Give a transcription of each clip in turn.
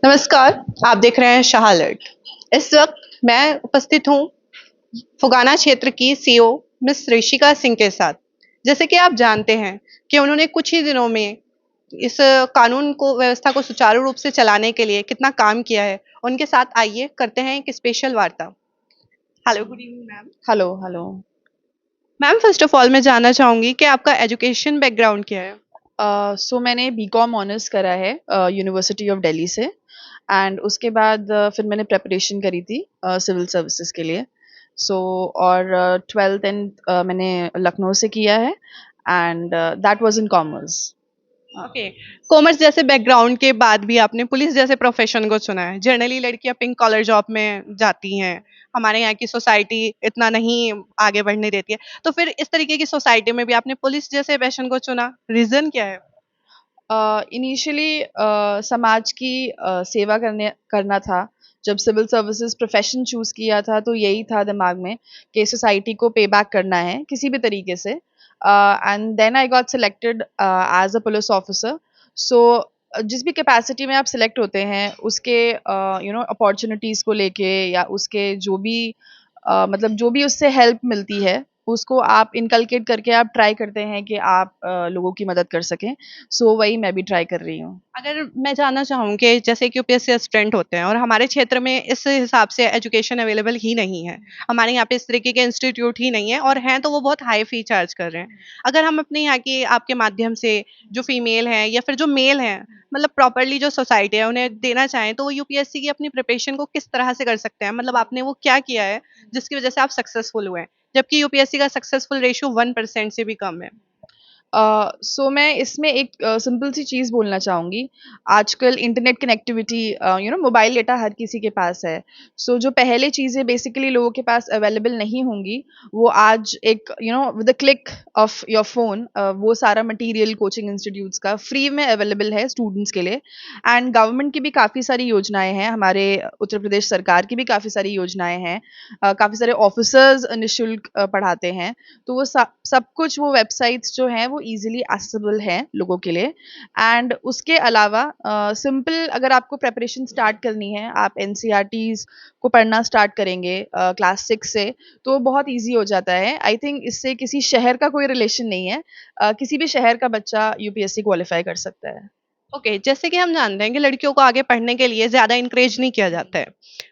नमस्कार, आप देख रहे हैं शाह अलर्ट। इस वक्त मैं उपस्थित हूँ फुगाना क्षेत्र की सीओ मिस ऋषिका सिंह के साथ। जैसे कि आप जानते हैं कि उन्होंने कुछ ही दिनों में इस कानून को व्यवस्था को सुचारू रूप से चलाने के लिए कितना काम किया है। उनके साथ आइए करते हैं एक स्पेशल वार्ता। Hello, good evening ma'am. Hello hello. Ma'am, first of all मैं जानना चाहूंगी कि आपका एजुकेशन बैकग्राउंड क्या है? सो मैंने बीकॉम ऑनर्स करा है यूनिवर्सिटी ऑफ दिल्ली से। एंड उसके बाद फिर मैंने प्रेपरेशन करी थी सिविल सर्विसेज के लिए। सो और 12th एंड मैंने लखनऊ से किया है and that was in commerce. Okay. Commerce जैसे बैकग्राउंड के बाद भी आपने पुलिस जैसे प्रोफेशन को चुना है। जनरली लड़कियां पिंक कॉलर जॉब में जाती हैं। हमारे यहाँ की सोसाइटी इतना नहीं आगे बढ़ने देती है। तो फिर इस तरीके की सोसाइटी में भी आपने पुलिस जैसे पैशन को चुना, रीजन क्या है? इनिशियली समाज की सेवा करना था। जब सिविल सर्विसेज प्रोफेशन चूज किया था तो यही था दिमाग में कि सोसाइटी को पे बैक करना है किसी भी तरीके से। And then I got selected as a police officer. So जिस भी कैपेसिटी में आप सिलेक्ट होते हैं उसके अपॉर्चुनिटीज़ को लेके या उसके जो भी मतलब जो भी उससे हेल्प मिलती है उसको आप इनकलकेट करके आप ट्राई करते हैं कि आप लोगों की मदद कर सकें। सो वही मैं भी ट्राई कर रही हूँ। अगर मैं जानना चाहूँ कि जैसे कि यूपीएससी एस्पिरेंट होते हैं और हमारे क्षेत्र में इस हिसाब से एजुकेशन अवेलेबल ही नहीं है। हमारे यहाँ पे इस तरीके के इंस्टीट्यूट ही नहीं है, और हैं तो वो बहुत हाई फी चार्ज कर रहे हैं। अगर हम अपने यहाँ की आपके माध्यम से जो फीमेल हैं या फिर जो मेल हैं, मतलब प्रॉपरली जो सोसाइटी है उन्हें देना चाहें, तो वो यूपीएससी की अपनी प्रिपरेशन को किस तरह से कर सकते हैं? मतलब आपने वो क्या किया है जिसकी वजह से आप सक्सेसफुल हुए हैं, जबकि यूपीएससी का सक्सेसफुल रेशियो 1% से भी कम है? सो मैं इसमें एक सिंपल सी चीज़ बोलना चाहूँगी। आजकल इंटरनेट कनेक्टिविटी मोबाइल डेटा हर किसी के पास है। सो जो पहले चीज़ें बेसिकली लोगों के पास अवेलेबल नहीं होंगी, वो आज एक with the click of your phone वो सारा मटीरियल कोचिंग इंस्टीट्यूट्स का फ्री में अवेलेबल है स्टूडेंट्स के लिए। एंड गवर्नमेंट की भी काफ़ी सारी योजनाएँ हैं, हमारे उत्तर प्रदेश सरकार की भी काफ़ी सारी योजनाएँ हैं। काफ़ी सारे ऑफ़िसर्स निःशुल्क पढ़ाते हैं। तो वो सब कुछ वो वेबसाइट्स जो हैं वो ईज़िली एक्सेसिबल हैं लोगों के लिए। एंड उसके अलावा सिंपल अगर आपको प्रिपरेशन स्टार्ट करनी है, आप एनसीईआरटीज़ को पढ़ना स्टार्ट करेंगे क्लास 6 से, तो बहुत ईज़ी हो जाता है। आई थिंक इससे किसी शहर का कोई रिलेशन नहीं है। किसी भी शहर का बच्चा यूपीएससी क्वालिफ़ाई कर सकता है। ओके, जैसे कि हम जानते हैं कि लड़कियों को आगे पढ़ने के लिए ज़्यादा इनकरेज नहीं किया जाता है।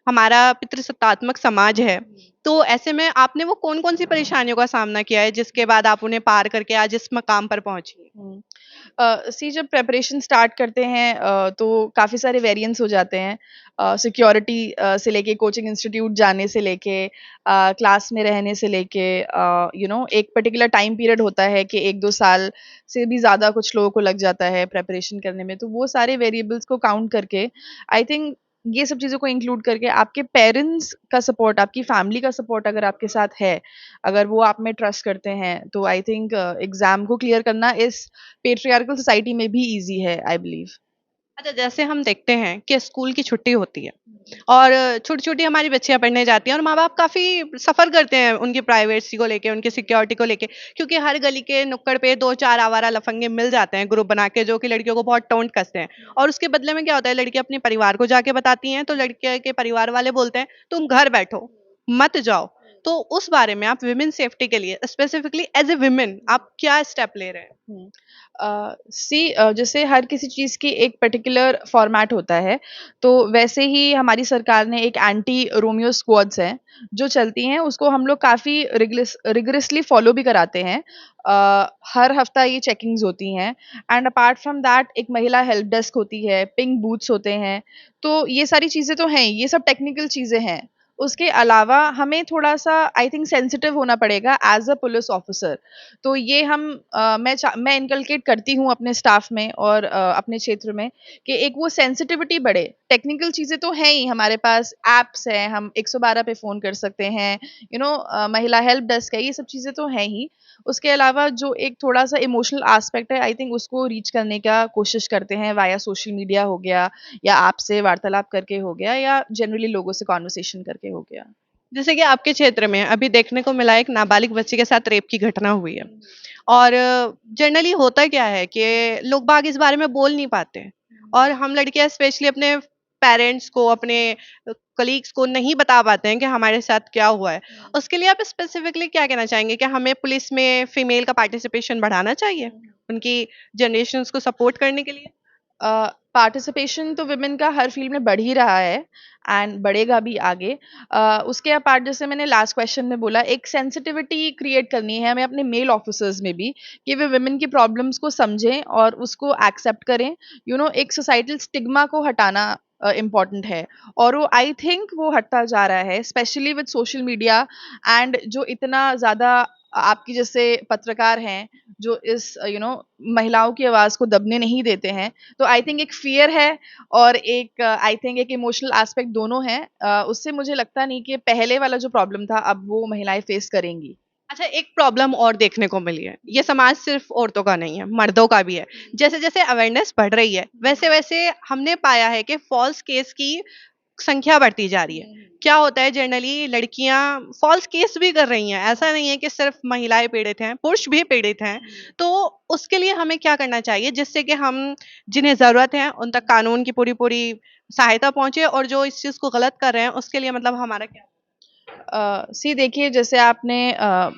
हमारा पितृसत्तात्मक समाज है, तो ऐसे में आपने वो कौन-कौन सी परेशानियों का सामना किया है, जिसके बाद आप उन्हें पार करके आज इस मकाम पर पहुँची हैं? हुँ। सी जब प्रिपरेशन स्टार्ट करते हैं तो काफ़ी सारे वेरिएंट्स हो जाते हैं। सिक्योरिटी से लेके कोचिंग इंस्टीट्यूट जाने से लेके क्लास में रहने से लेके एक पर्टिकुलर टाइम पीरियड होता है कि 1-2 साल से भी ज़्यादा कुछ लोगों को लग जाता है प्रिपरेशन करने में। तो वो सारे वेरिएबल्स को काउंट करके आई थिंक ये सब चीज़ों को इंक्लूड करके आपके पेरेंट्स का सपोर्ट, आपकी फैमिली का सपोर्ट अगर आपके साथ है, अगर वो आप में ट्रस्ट करते हैं, तो आई थिंक एग्ज़ाम को क्लियर करना इस पेट्रियार्कल सोसाइटी में भी ईज़ी है आई बिलीव। अच्छा, जैसे हम देखते हैं कि स्कूल की छुट्टी होती है और छोटी-छोटी हमारी बच्चियाँ पढ़ने जाती हैं, और माँ-बाप काफ़ी सफ़र करते हैं उनकी प्राइवेसी को लेके, उनकी सिक्योरिटी को लेके, क्योंकि हर गली के नुक्कड़ पे 2-4 आवारा लफंगे मिल जाते हैं ग्रुप बना के, जो कि लड़कियों को बहुत टोंट कसते हैं। और उसके बदले में क्या होता है, लड़कियाँ अपने परिवार को जाके बताती हैं, तो लड़के के परिवार वाले बोलते हैं, "तुम घर बैठो, मत जाओ।" तो उस बारे में आप वुमेन सेफ्टी के लिए स्पेसिफिकली एज़ अ वुमेन आप क्या स्टेप ले रहे हैं? हुँ। जैसे हर किसी चीज़ की एक पर्टिकुलर फ़ॉर्मेट होता है, तो वैसे ही हमारी सरकार ने एक एंटी रोमियो स्क्वाड्स हैं, जो चलती हैं, उसको हम लोग काफ़ी रिगरसली फ़ॉलो भी कराते हैं। हर हफ़्ता ये चेकिंग्स होती हैं एंड अपार्ट फ्रॉम दैट एक महिला हेल्प डेस्क होती है, पिंक बूथ्स होते हैं, तो ये सारी चीज़ें तो हैं ही, ये सब टेक्निकल चीज़ें हैं। उसके अलावा हमें थोड़ा-सा आई थिंक सेंसिटिव होना पड़ेगा एज़ अ पुलिस ऑफ़िसर। तो ये मैं इनकलकेट करती हूँ अपने स्टाफ में और अपने क्षेत्र में कि एक वो सेंसिटिविटी बढ़े। टेक्निकल चीज़ें तो हैं ही, हमारे पास ऐप्स हैं, हम 112 पे फ़ोन कर सकते हैं, महिला हेल्प डेस्क है, ये सब चीज़ें तो हैं ही। उसके अलावा जो एक थोड़ा-सा इमोशनल एस्पेक्ट है, आई थिंक उसको रीच करने का कोशिश करते हैं वाया सोशल मीडिया हो गया या आपसे वार्तालाप करके हो गया या जनरली लोगों से कन्वर्सेशन करके हो गया। जैसे कि आपके क्षेत्र में अभी देखने को मिला, एक नाबालिग बच्ची के साथ रेप की घटना हुई है, और जनरली होता क्या है कि लोग बाग इस बारे में बोल नहीं पाते, और हम लड़कियां स्पेशली अपने पेरेंट्स को, अपने कलीग्स को नहीं बता पाते हैं कि हमारे साथ क्या हुआ है। उसके लिए आप स्पेसिफिकली क्या कहना चाहेंगे कि हमें पुलिस में फीमेल का पार्टिसिपेशन बढ़ाना चाहिए उनकी जनरेशन्स को सपोर्ट करने के लिए? पार्टिसिपेशन तो विमेन का हर फील्ड में बढ़ ही रहा है एंड बढ़ेगा भी आगे। उसके अपार्ट जैसे मैंने लास्ट क्वेश्चन में बोला, एक सेंसिटिविटी क्रिएट करनी है हमें अपने मेल ऑफिसर्स में भी, कि वे विमेन की प्रॉब्लम्स को समझें और उसको एक्सेप्ट करें। एक सोसाइटल स्टिग्मा को हटाना इम्पॉर्टेंट है, और वो आई थिंक वो हटता जा रहा है, specially with social media. And जो इतना ज़्यादा आपकी जैसे पत्रकार हैं जो इस महिलाओं की आवाज़ को दबने नहीं देते हैं, तो आई थिंक एक फ़ियर है और एक आई थिंक एक इमोशनल एस्पेक्ट दोनों है। उससे मुझे लगता नहीं कि पहले वाला जो प्रॉब्लम था अब वो महिलाएँ फेस करेंगी। अच्छा, एक प्रॉब्लम और देखने को मिली है। ये समाज सिर्फ औरतों का नहीं है, मर्दों का भी है। जैसे-जैसे अवेयरनेस बढ़ रही है, वैसे-वैसे हमने पाया है कि फ़ॉल्स केस की संख्या बढ़ती जा रही है। क्या होता है, जनरली लड़कियाँ फ़ॉल्स केस भी कर रही हैं। ऐसा नहीं है कि सिर्फ महिलाएँ पीड़ित हैं, पुरुष भी पीड़ित हैं। तो उसके लिए हमें क्या करना चाहिए जिससे कि हम जिन्हें ज़रूरत है उन तक कानून की पूरी-पूरी सहायता पहुँचे, और जो इस चीज़ को गलत कर रहे हैं उसके लिए मतलब हमारा क्या? सी देखिए, जैसे आपने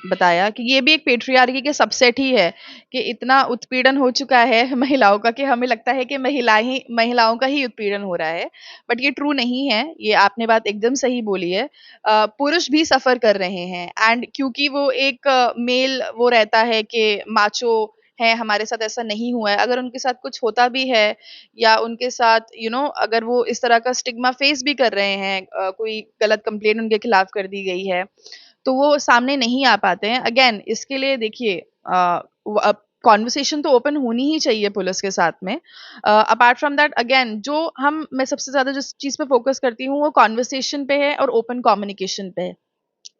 बताया कि ये भी एक पेट्रियार्की के सबसेट ही है, कि इतना उत्पीड़न हो चुका है महिलाओं का कि हमें लगता है कि महिलाओं का ही उत्पीड़न हो रहा है, बट ये ट्रू नहीं है। ये आपने बात एकदम सही बोली है। पुरुष भी सफ़र कर रहे हैं, एंड क्योंकि वो एक मेल वो रहता है कि माचो है, हमारे साथ ऐसा नहीं हुआ है। अगर उनके साथ कुछ होता भी है, या उनके साथ अगर वो इस तरह का स्टिग्मा फेस भी कर रहे हैं, कोई गलत कंप्लेंट उनके खिलाफ कर दी गई है, तो वो सामने नहीं आ पाते हैं। अगेन इसके लिए देखिए, अब कॉन्वर्सेशन तो ओपन होनी ही चाहिए पुलिस के साथ में। अपार्ट फ्रॉम दैट, अगेन मैं सबसे ज़्यादा जिस चीज़ पे फ़ोकस करती हूँ वो कॉन्वर्सेशन पे है और ओपन कम्युनिकेशन पे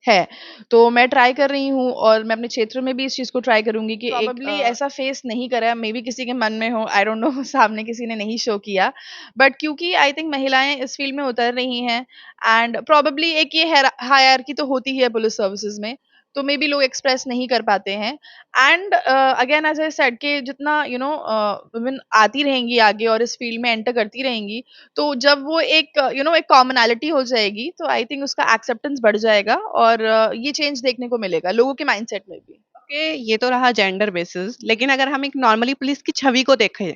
है। तो मैं ट्राई कर रही हूँ, और मैं अपने क्षेत्र में भी इस चीज़ को ट्राई करूँगी कि प्रोबेबली ऐसा फेस नहीं करा, मेबी किसी के मन में हो, आई डोंट नो सामने किसी ने नहीं शो किया। बट क्योंकि आई थिंक महिलाएँ इस फील्ड में उतर रही हैं, एंड प्रोबेबली एक ये हायरार्की तो होती ही है पुलिस सर्विसेज़ में, तो मेबी लोग एक्सप्रेस नहीं कर पाते हैं। And again as I said कि जितना वुमेन आती रहेंगी आगे और इस फील्ड में एंटर करती रहेंगी, तो जब वो एक एक कॉमनैलिटी हो जाएगी, तो आई थिंक उसका एक्सेप्टेंस बढ़ जाएगा, और ये चेंज देखने को मिलेगा लोगों के माइंडसेट में भी। ओके, ये तो रहा जेंडर बेसिस, लेकिन अगर हम एक नॉर्मली पुलिस की छवि को देखें,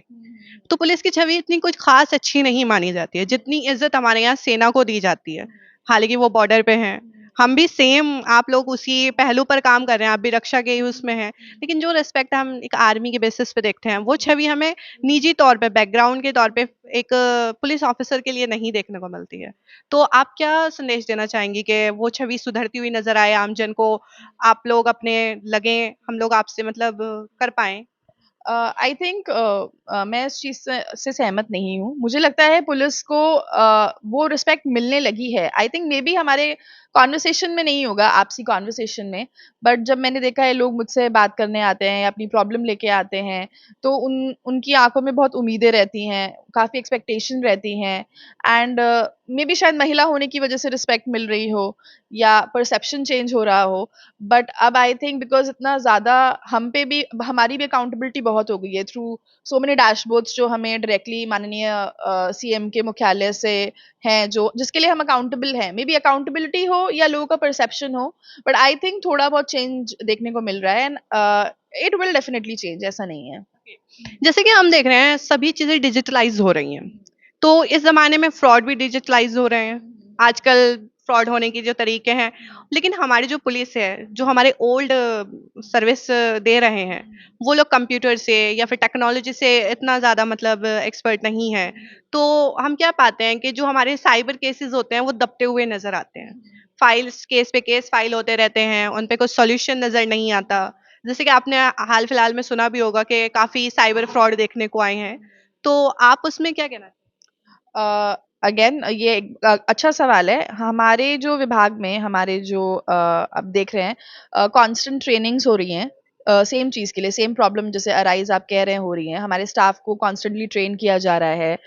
तो पुलिस की छवि इतनी कुछ खास अच्छी नहीं मानी जाती है, जितनी इज़्ज़त हमारे यहाँ सेना को दी जाती है। हालाँकि वो बॉर्डर पे हैं, हम भी सेम आप लोग उसी पहलू पर काम कर रहे हैं, आप भी रक्षा के ही उसमें हैं। लेकिन जो रिस्पेक्ट हम एक आर्मी के बेसिस पे देखते हैं, वो छवि हमें निजी तौर पे, बैकग्राउंड के तौर पे एक पुलिस ऑफिसर के लिए नहीं देखने को मिलती है। तो आप क्या संदेश देना चाहेंगी कि वो छवि सुधरती हुई नज़र आए आमजन को, आप लोग अपने लगें, हम लोग आपसे मतलब कर पाएँ? आई थिंक मैं इस चीज़ से सहमत नहीं हूँ। मुझे लगता है पुलिस को वो रिस्पेक्ट मिलने लगी है। आई थिंक मेबी हमारे कन्वर्सेशन में नहीं होगा, आपसी कन्वर्सेशन में, बट जब मैंने देखा है लोग मुझसे बात करने आते हैं या अपनी प्रॉब्लम लेके आते हैं, तो उनकी आँखों में बहुत उम्मीदें रहती हैं, काफ़ी एक्सपेक्टेशन रहती हैं, एंड मेबी शायद महिला होने की वज़ह से रिस्पेक्ट मिल रही हो, या परसेप्शन चेंज हो रहा हो। बट अब आई थिंक बिकॉज़ इतना ज़्यादा हम पे भी, हमारी भी अकाउंटेबिलिटी बहुत हो गई है थ्रू सो मेनी डैशबोर्ड्स जो हमें डायरेक्टली माननीय सीएम के मुख्यालय से हैं, जो जिसके लिए हम अकाउंटेबल हैं। मेबी अकाउंटेबिलिटी हो या लोगों का परसेप्शन हो, बट आई थिंक थोड़ा बहुत चेंज देखने को मिल रहा है, and it will definitely change, ऐसा नहीं है। जैसे कि हम देख रहे हैं सभी चीज़ें डिजिटलाइज़ हो रही हैं। तो इस ज़माने में फ्रॉड भी डिजिटलाइज़ हो रहे हैं। आजकल फ्रॉड होने के जो तरीके हैं, लेकिन हमारी जो पुलिस है, जो हमारे ओल्ड सर्विस दे रहे हैं, वो लोग कंप्यूटर से या फिर टेक्नोलॉजी से इतना ज़्यादा मतलब एक्सपर्ट नहीं है। तो हम क्या पाते हैं कि जो हमारे साइबर केसेज़ होते हैं, वो दबते हुए नज़र आते हैं। फाइल्स केस पे केस फाइल होते रहते हैं, उन पे कुछ सॉल्यूशन नज़र नहीं आता। जैसे कि आपने हाल-फिलहाल में सुना भी होगा कि काफ़ी साइबर फ्रॉड देखने को आए हैं। तो आप उसमें क्या कहना? अगेन ये एक अच्छा सवाल है। हमारे जो विभाग में हमारे जो आप देख रहे हैं, कांस्टेंट ट्रेनिंग्स हो रही हैं, सेम चीज़ के लिए, सेम प्रॉब्लम जैसे अराइज़ आप कह रहे हैं हो रही हैं। हमारे स्टाफ को कांस्टेंटली ट्रेन किया जा रहा है,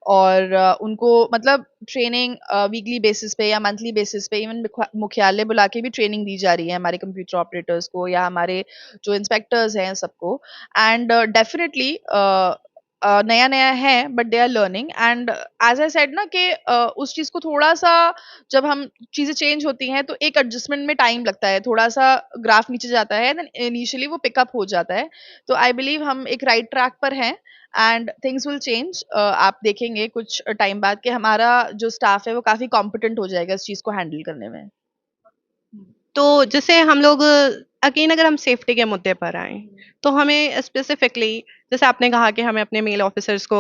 और उनको मतलब ट्रेनिंग वीकली बेसिस पे या मंथली बेसिस पे, इवन मुख्यालय बुला के भी ट्रेनिंग दी जा रही है हमारे कंप्यूटर ऑपरेटर्स को या हमारे जो इंस्पेक्टर्स हैं सबको। एंड डेफिनिटली नया-नया है but they are learning and as I said ना कि उस चीज़ को थोड़ा-सा जब हम चीज़ें चेंज होती हैं तो एक एडजस्टमेंट में टाइम लगता है, थोड़ा-सा ग्राफ नीचे जाता है देन इनिशियली वो पिकअप हो जाता है। तो आई बिलीव हम एक राइट ट्रैक पर हैं एंड थिंग्स विल चेंज। आप देखेंगे कुछ टाइम बाद कि हमारा जो स्टाफ है वो काफ़ी कॉम्पिटेंट हो जाएगा इस चीज़ को हैंडल करने में। तो जैसे हम लोग अगेन अगर हम सेफ्टी के मुद्दे पर आएँ, तो हमें स्पेसिफिकली जैसे आपने कहा कि हमें अपने मेल ऑफिसर्स को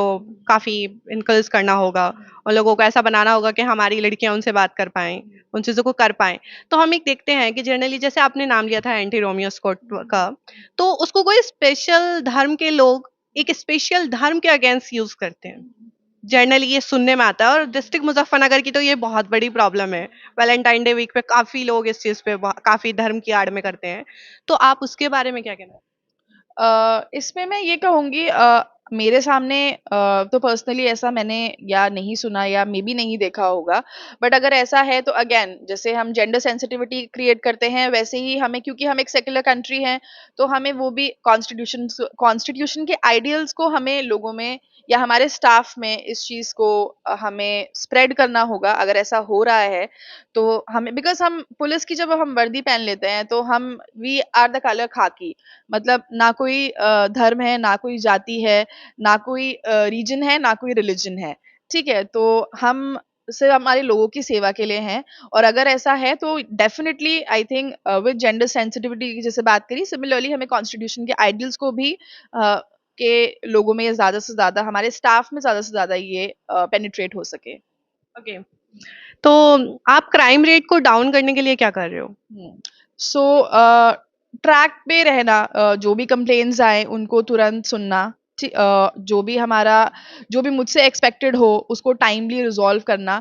काफ़ी इनकल्स करना होगा और लोगों को ऐसा बनाना होगा कि हमारी लड़कियाँ उनसे बात कर पाएँ, उन चीज़ों को कर पाएँ। तो हम एक देखते हैं कि जनरली जैसे आपने नाम लिया था एंटी रोमियो स्क्वाड का, तो उसको कोई स्पेशल धर्म के लोग एक स्पेशल धर्म के अगेंस्ट यूज़ करते हैं। जनरली ये सुनने में आता है और डिस्ट्रिक्ट मुजफ्फरनगर की तो ये बहुत बड़ी प्रॉब्लम है। वैलेंटाइन डे वीक पे काफ़ी लोग इस चीज़ पे काफ़ी धर्म की आड़ में करते हैं। तो आप उसके बारे में क्या कहना है? इसमें मैं ये कहूँगी मेरे सामने तो पर्सनली ऐसा मैंने या नहीं सुना या मे बी नहीं देखा होगा। बट अगर ऐसा है तो अगेन जैसे हम जेंडर सेंसिटिविटी क्रिएट करते हैं वैसे ही हमें क्योंकि हम एक सेक्युलर कंट्री हैं, तो हमें वो भी कॉन्स्टिट्यूशन के आइडियल्स को हमें लोगों में या हमारे स्टाफ में इस चीज़ को हमें स्प्रेड करना होगा अगर ऐसा हो रहा है, तो हमें बिकॉज़ हम पुलिस की जब हम वर्दी पहन लेते हैं तो हम वी आर द कलर खाकी। मतलब ना कोई धर्म है, ना कोई जाति है, ना कोई रीजन है, ना कोई रिलिजन है, ठीक है? तो हम सिर्फ हमारे लोगों की सेवा के लिए हैं और अगर ऐसा है तो definitely I think with gender sensitivity की जैसे बात करी, सिमिलरली हमें कॉन्स्टिट्यूशन के आइडियल्स को भी के लोगों में ज़्यादा से ज़्यादा हमारे स्टाफ में ज़्यादा से ज़्यादा ये पेनिट्रेट हो सके। ओके। तो आप क्राइम रेट को डाउन करने के लिए क्या कर रहे हो? हुँ। सो ट्रैक पे रहना जो भी कंप्लेंट्स आएँ उनको तुरंत सुनना, जो भी मुझसे एक्सपेक्टेड हो उसको टाइमली रिज़ॉल्व करना,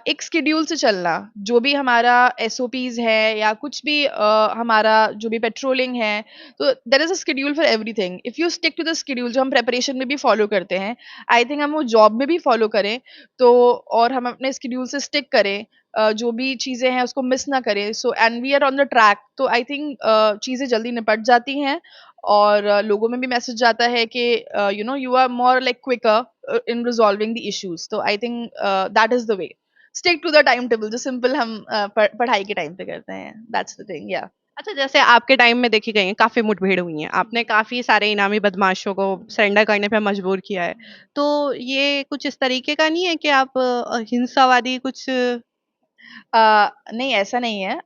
एक शेड्यूल से चलना, जो भी हमारा एसओपीज़ है या कुछ भी हमारा जो भी पेट्रोलिंग है, तो there is a schedule for everything. If you stick to the schedule जो हम प्रिपरेशन में भी फॉलो करते हैं, आई थिंक हम वो जॉब में भी फॉलो करें, तो और हम अपने शेड्यूल से स्टिक करें, जो भी चीज़ें हैं उसको मिस ना करें so and we are on the track तो आई थिंक चीज़ें जल्दी निपट जाती हैं और लोगों में भी मैसेज जाता है कि you know you are more like quicker in resolving the issues तो I think that is the way stick to the time table जो सिंपल हम पढ़ाई के टाइम पे करते हैं दैट्स द थिंग या अच्छा, जैसे आपके टाइम में देखी गई है काफ़ी मुठभेड़ हुई हैं। आपने काफ़ी सारे इनामी बदमाशों को सरेंडर करने पे मजबूर किया है। तो ये कुछ इस तरीके का नहीं है कि आप हिंसावादी कुछ नहीं ऐसा नहीं है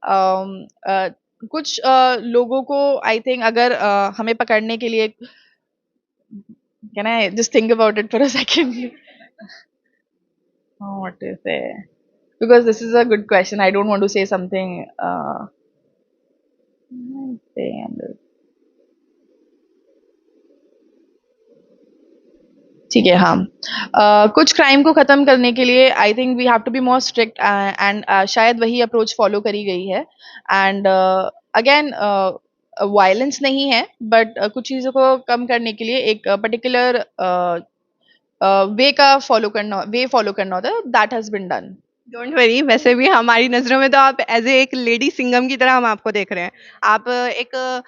कुछ लोगों को आई थिंक अगर हमें पकड़ने के लिए can I just think about it for a second what to say because this is a good question I don't want to say something ठीक है हाँ कुछ क्राइम को खत्म करने के लिए I think we have to be more strict and शायद वही अप्रोच फॉलो करी गई है एंड अगेन वायलेंस नहीं है बट कुछ चीज़ों को कम करने के लिए एक पर्टिकुलर वे फॉलो करना होता है that has been done don't worry, वैसे भी हमारी नज़रों में तो आप एज़ ए एक लेडी सिंघम की तरह हम आपको देख रहे हैं। आप एक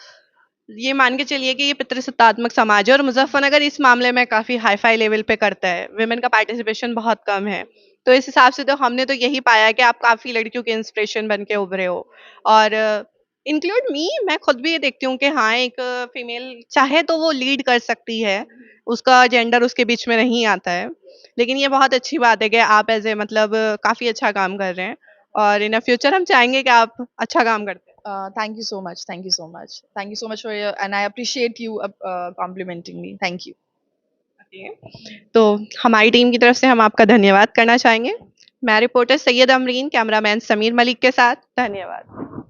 ये मान के चलिए कि ये पितृसत्तात्मक समाज है और मुज़फ्फरनगर इस मामले में काफ़ी हाई-फाई लेवल पे करता है। वुमेन का पार्टिसिपेशन बहुत कम है। तो इस हिसाब से तो हमने तो यही पाया है कि आप काफ़ी लड़कियों के इंस्पिरेशन बन के उभरे हो और इंक्लूड मी, मैं खुद भी ये देखती हूँ कि हाँ, एक फीमेल चाहे तो वो लीड कर सकती है। उसका जेंडर उसके बीच में नहीं आता है। लेकिन ये बहुत अच्छी बात है कि आप एज़ ए मतलब काफ़ी अच्छा काम कर रहे हैं और इन फ्यूचर हम चाहेंगे कि आप अच्छा काम करते हैं। thank you so much thank you so much for your and I appreciate you complimenting me thank you okay. तो हमारी टीम की तरफ से हम आपका धन्यवाद करना चाहेंगे। मैं रिपोर्टर सैयद अमरीन, कैमरामैन समीर मलिक के साथ धन्यवाद।